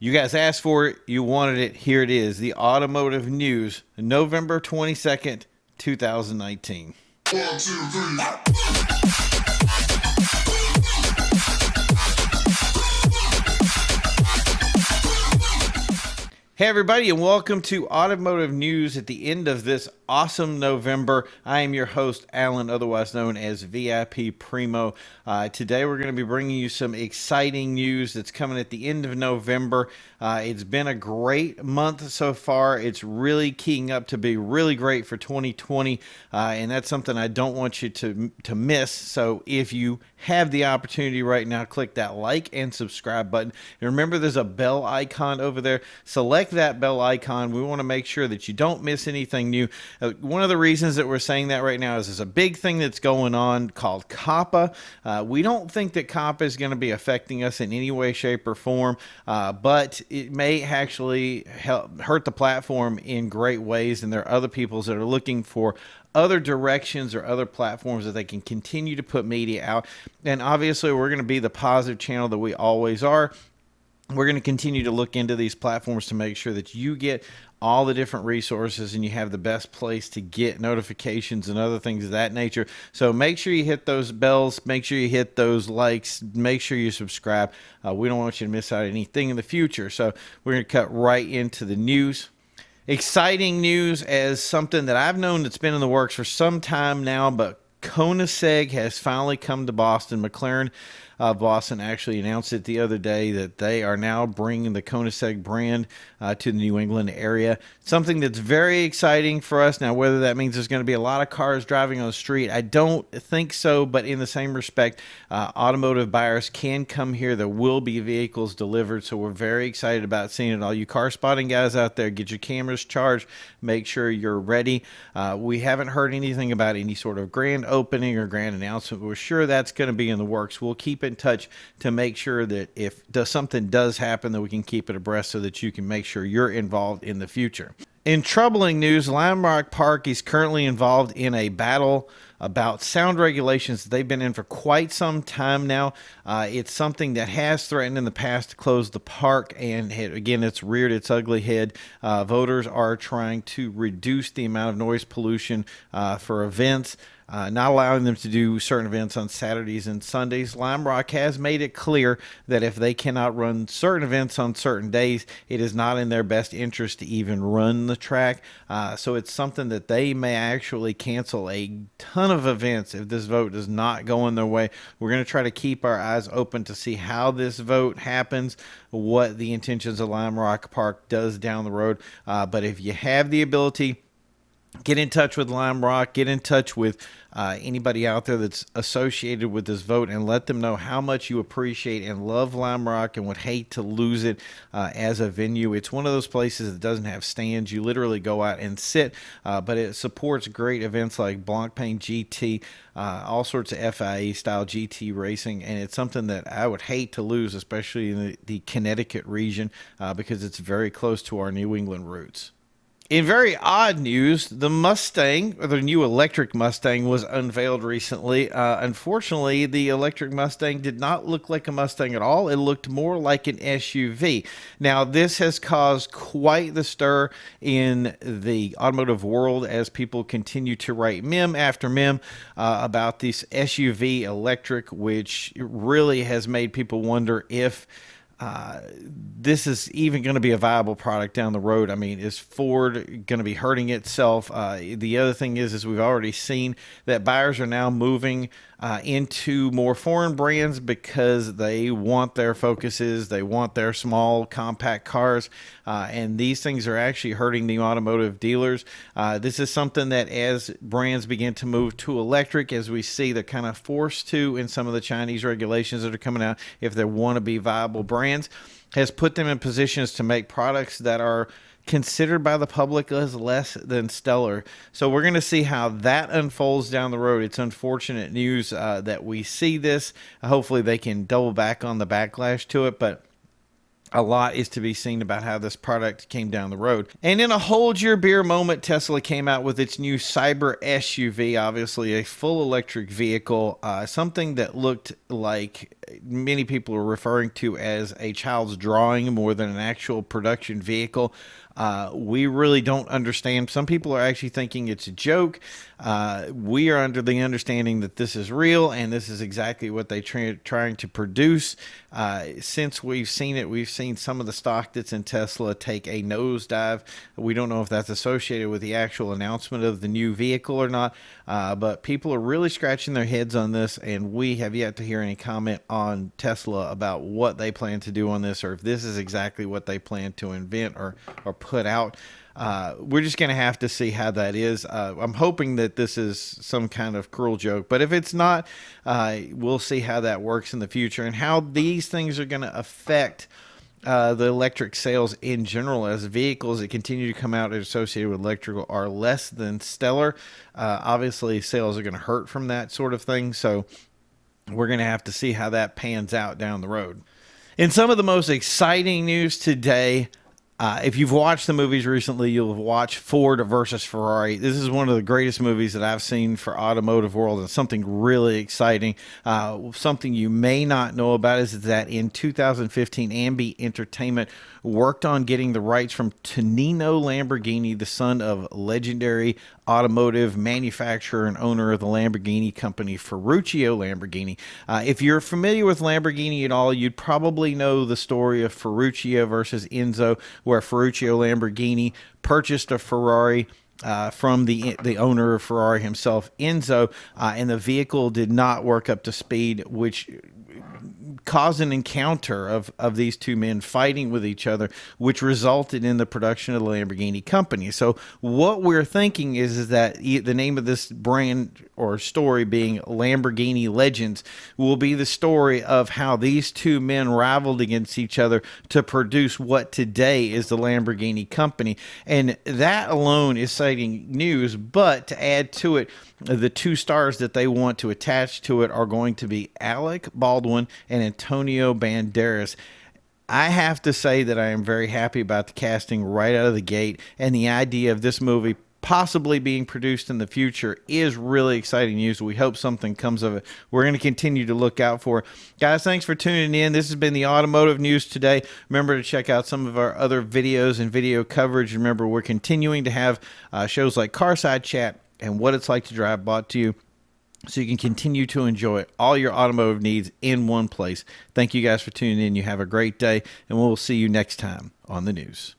You guys asked for it. You wanted it. Here it is. The Automotive News, November 22nd, 2019. 1, 2, 3. Hey everybody, and welcome to Automotive News at the end of this awesome November. I am your host, Alan, otherwise known as VIPPrimo. Today we're going to be bringing you some exciting news that's coming at the end of November. It's been a great month so far. It's really keying up to be really great for 2020, and that's something I don't want you to miss. So if you have the opportunity right now, click that like and subscribe button. And remember, there's a bell icon over there. Select that bell icon. We want to make sure that you don't miss anything new. One of the reasons that we're saying that right now is there's a big thing that's going on called COPPA. We don't think that COPPA is going to be affecting us in any way, shape, or form, but it may actually hurt the platform in great ways, and there are other people that are looking for other directions or other platforms that they can continue to put media out. And obviously, we're going to be the positive channel that we always are. We're going to continue to look into these platforms to make sure that you get all the different resources and you have the best place to get notifications and other things of that nature. So make sure you hit those bells, make sure you hit those likes, make sure you subscribe. We don't want you to miss out on anything in the future. So we're going to cut right into the news. Exciting news, as something that I've known that's been in the works for some time now, but Koenigsegg has finally come to Boston. McLaren Boston actually announced it the other day that they are now bringing the Koenigsegg brand to the New England area. Something that's very exciting for us. Now, whether that means there's going to be a lot of cars driving on the street, I don't think so. But in the same respect, automotive buyers can come here. There will be vehicles delivered. So we're very excited about seeing it. All you car spotting guys out there, get your cameras charged. Make sure you're ready. We haven't heard anything about any sort of grand opening or grand announcement. We're sure that's going to be in the works. We'll keep in touch to make sure that if something does happen, that we can keep it abreast so that you can make sure you're involved in the future. In troubling news, Lamborghini Park is currently involved in a battle about sound regulations they've been in for quite some time now. It's something that has threatened in the past to close the park, and again, it's reared its ugly head. Voters are trying to reduce the amount of noise pollution for events. Not allowing them to do certain events on Saturdays and Sundays. Lime Rock has made it clear that if they cannot run certain events on certain days, it is not in their best interest to even run the track. So it's something that they may actually cancel a ton of events if this vote does not go in their way. We're going to try to keep our eyes open to see how this vote happens, what the intentions of Lime Rock Park does down the road. But if you have the ability, get in touch with Lime Rock, get in touch with anybody out there that's associated with this vote, and let them know how much you appreciate and love Lime Rock and would hate to lose it as a venue. It's one of those places that doesn't have stands. You literally go out and sit, but it supports great events like Blancpain GT, all sorts of FIA-style GT racing, and it's something that I would hate to lose, especially in the Connecticut region, because it's very close to our New England roots. In very odd news, the Mustang, or the new electric Mustang, was unveiled recently. Unfortunately, the electric Mustang did not look like a Mustang at all. It looked more like an SUV. Now, this has caused quite the stir in the automotive world as people continue to write meme after meme about this SUV electric, which really has made people wonder if this is even going to be a viable product down the road. I mean, is Ford going to be hurting itself? The other thing is we've already seen that buyers are now moving into more foreign brands because they want their Focuses, they want their small compact cars, and these things are actually hurting the automotive dealers. This is something that as brands begin to move to electric, as we see they're kind of forced to in some of the Chinese regulations that are coming out, if they want to be viable brands, has put them in positions to make products that are considered by the public as less than stellar. So we're going to see how that unfolds down the road. It's unfortunate news that we see this. Hopefully they can double back on the backlash to it, but A lot is to be seen about how this product came down the road. And in a hold your beer moment, Tesla came out with its new Cyber SUV, obviously a full electric vehicle, something that looked like many people are referring to as a child's drawing more than an actual production vehicle. We really don't understand. Some people are actually thinking it's a joke. We are under the understanding that this is real, and this is exactly what they're trying to produce. Since we've seen it, we've seen some of the stock that's in Tesla take a nosedive. We don't know if that's associated with the actual announcement of the new vehicle or not, but people are really scratching their heads on this, and we have yet to hear any comment on Tesla about what they plan to do on this, or if this is exactly what they plan to invent or put out. We're just going to have to see how that is. I'm hoping that this is some kind of cruel joke, but if it's not, we'll see how that works in the future and how these things are going to affect the electric sales in general, as vehicles that continue to come out associated with electrical are less than stellar. Obviously, sales are going to hurt from that sort of thing, so we're going to have to see how that pans out down the road. In some of the most exciting news today, if you've watched the movies recently, you'll have watched Ford versus Ferrari. This is one of the greatest movies that I've seen for automotive world, and something really exciting. Something you may not know about is that in 2015, Ambi Entertainment worked on getting the rights from Tonino Lamborghini, the son of legendary automotive manufacturer and owner of the Lamborghini company, Ferruccio Lamborghini. If you're familiar with Lamborghini at all, you'd probably know the story of Ferruccio versus Enzo, where Ferruccio Lamborghini purchased a Ferrari from the owner of Ferrari himself, Enzo, and the vehicle did not work up to speed, which caused an encounter of these two men fighting with each other, which resulted in the production of the Lamborghini company. So what we're thinking is that the name of this brand or story being Lamborghini Legends will be the story of how these two men rivaled against each other to produce what today is the Lamborghini company. And that alone is exciting news, but to add to it, the two stars that they want to attach to it are going to be Alec Baldwin and Antonio Banderas. I have to say that I am very happy about the casting right out of the gate, and the idea of this movie possibly being produced in the future is really exciting news. We hope something comes of it. We're going to continue to look out for it. Guys, thanks for tuning in. This has been the Automotive News today. Remember to check out some of our other videos and video coverage. Remember, we're continuing to have shows like Carside Chat and What It's Like to Drive brought to you, so you can continue to enjoy all your automotive needs in one place. Thank you guys for tuning in. You have a great day, and we'll see you next time on the news.